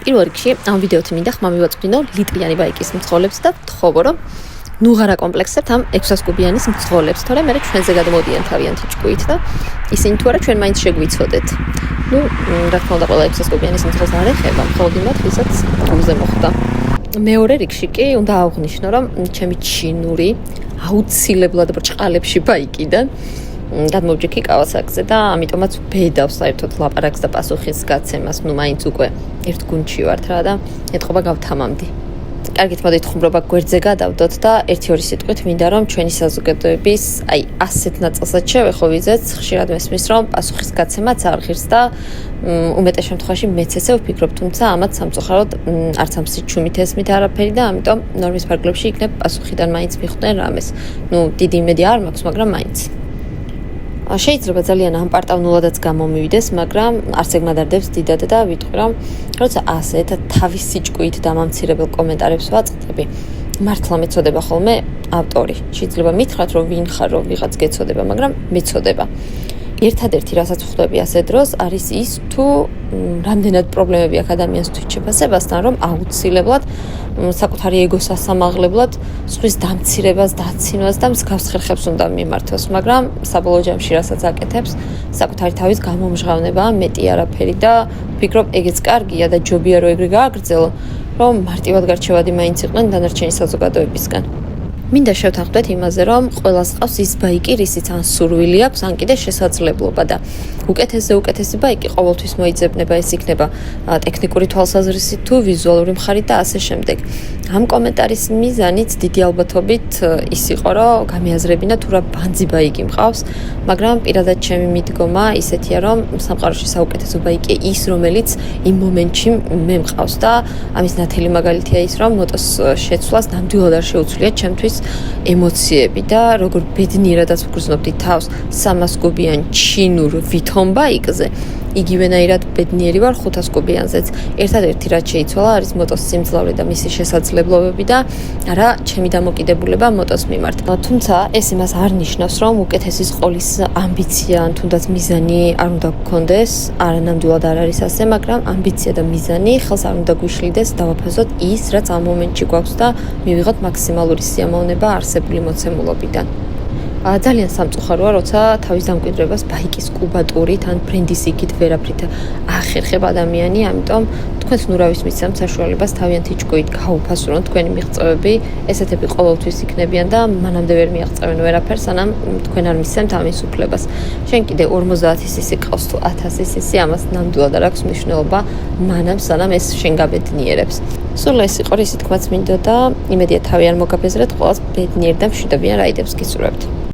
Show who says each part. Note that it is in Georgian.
Speaker 1: პირველ რიგში ამ ვიდეოთი მინდა ხმა მივაწვდინო ლიტრიანი ბაიკის მძღოლებს და ვთხოვო, რომ ნუღარა კომპლექსებთ ამ 600 კუბიანის მძღოლებს, თორემ მე ჩვენზე გადმოდიან თავიანთი ჭკუით და ისინი თუ არა ჩვენ მაინც შეგვიცოდეთ. რა თქმა უნდა, ყველა 600 კუბიანის მძღოლს არ ეხება, მხოლოდ იმათ, ვისაც გულზე მოხვდა. მეორე რიგში კი უნდა აღვნიშნო, რომ ჩემი ჩინური აუცილებლად ბრჭყალებში ბაიკიდან გადმოვჭიქი კავასაკზე და ამიტომაც ვბედავს საერთოდ ლაპარაკს და პასუხის გაცემას, მაინც უკვე ერთ გუნდში ვართ რა და ეთყობა გავთამამდი. კარგით, მოდით ხუმრობა გვერდზე გადავდოთ და 1-2 სიტყვით მინდა რომ ჩვენი საზოგადოების ასეთ ნაწილსაც შევეხო, ხშირად მესმის რომ პასუხის გაცემაც არ ღირს და უმეტეს შემთხვევაში მეც ესე ვფიქრობ, თუმცა ამათ სამწუხაროდ არც ამ სიჩუმით ესმით არაფერი და ამიტომ ნორმის ფარგლებში იქნებ პასუხიდან მაინც მიხვდნენ რამეს. დიდი იმედი არ მაქვს, მაგრამ მაინც. შეიძლება ძალიან ამპარტავნულადაც გამომივიდეს, მაგრამ არც ეგ მადარდებს დიდად და ვიტყვი რომ როცა ასეთ თავისი ჭკუით დამამცირებელ კომენტარებს ვაწყდები, მართლა მეწოდება ხოლმე ავტორი. შეიძლება მითხრათ რომ ვინ ხარ, რომ ვიღაც გეწოდება, მაგრამ მეწოდება. ერთადერთი რასაც ვხვდები ასე დროს არის ის თუ რამდენად პრობლემები აქვს ადამიანს თვით შეფასებასთან, რომ აუცილებლად საკუთარი ეგოს ასამაღლებლად სხვის დამცირებას, დაცინვას და მსგავს ხერხებს უნდა მიმართოს, მაგრამ საბოლოო ჯამში რასაც აკეთებს, საკუთარი თავის გამომჟღავნებაა მეტი არაფერი და ვფიქრობ ეგეც კარგია და ჯობია რომ ეგრე გააგრძელო, რომ მარტივად გარჩევადი მაინც იყვნენ დანარჩენი საზოგადოებისგან. მინდა შევთანხმდეთ იმაზე, რომ ყველას ყავს ის ბაიკი, რისიც ან სურვილი აქვს, ან კიდე შესაძლებლობა და უკეთესი ბაიკი ყოველთვის მოიძებნება, ეს იქნება ტექნიკური თვალსაზრისით თუ ვიზუალური მხარით და ასე შემდეგ. ამ კომენტარის მიზანიც დიდი ალბათობით ის იყო, რომ გამეაზრებინა თუ რა ბანძი ბაიკი მყავს, მაგრამ პირადად ჩემი მიდგომა ისეთია, რომ სამყაროში საუკეთესო ბაიკი ის, რომელიც იმ მომენტში მე მყავს და ამის ნათელი მაგალითია ის, რომ მოტოს შეცვლას ნამდვილად არ შეუცვლია ჩემთვის ემოციები და როგორ ბედნიერადაც ვგრძნობდი თავს 300 კუბიან ჩინურ ვითომ ბაიკზე, იგივენაირად ბედნიერი ვარ 500 კუბიანზეც. ერთადერთი რაც შეიცვალა არის მოტოს სიმძლავრე და მისი შესაძლებლობები და არა ჩემი დამოკიდებულება მოტოს მიმართ. თუმცა ეს იმას არ ნიშნავს, რომ უკეთესის ყოლის ამბიცია ან თუნდაც მიზანი არ უნდა გქონდეს, არანამდვილად არ არის ასე, მაგრამ ამბიცია და მიზანი ხელს არ უნდა გვიშლიდეს დავაფასოთ ის, რაც ამ მომენტში გვაქვს და მივიღოთ მაქსიმალური სიამოვნება არსებული მოცემულობიდან. ძალიან სამწუხაროა, როცა თავის დამკვიდრებას ბაიკის კუბატურით ან ბრენდის იქით ვერაფრით ახერხებ ადამიანი, ამიტომ თქვენს ნურავის მისცემთ საშუალებას თავიანთი ჭკუით გაუფასურონ თქვენი მიღწევები, ესეთები ყოველთვის იქნებიან და მანამდე ვერ მიაღწევენ ვერაფერს, სანამ თქვენ არ მისცემთ ამის უფლებას. შენ კიდე 50 cc ყავს თუ 1000 cc, ამას ნამდვილად არ აქვს მნიშვნელობა, სანამ ეს შენ გაბედნიერებს. სულ ეს იყო, რისი თქმაც მინდოდა, იმედია თავი არ მოგაბეზრეთ, ყველას ბედნიერ და მშვიდობიან რაიდებს გისურვებთ.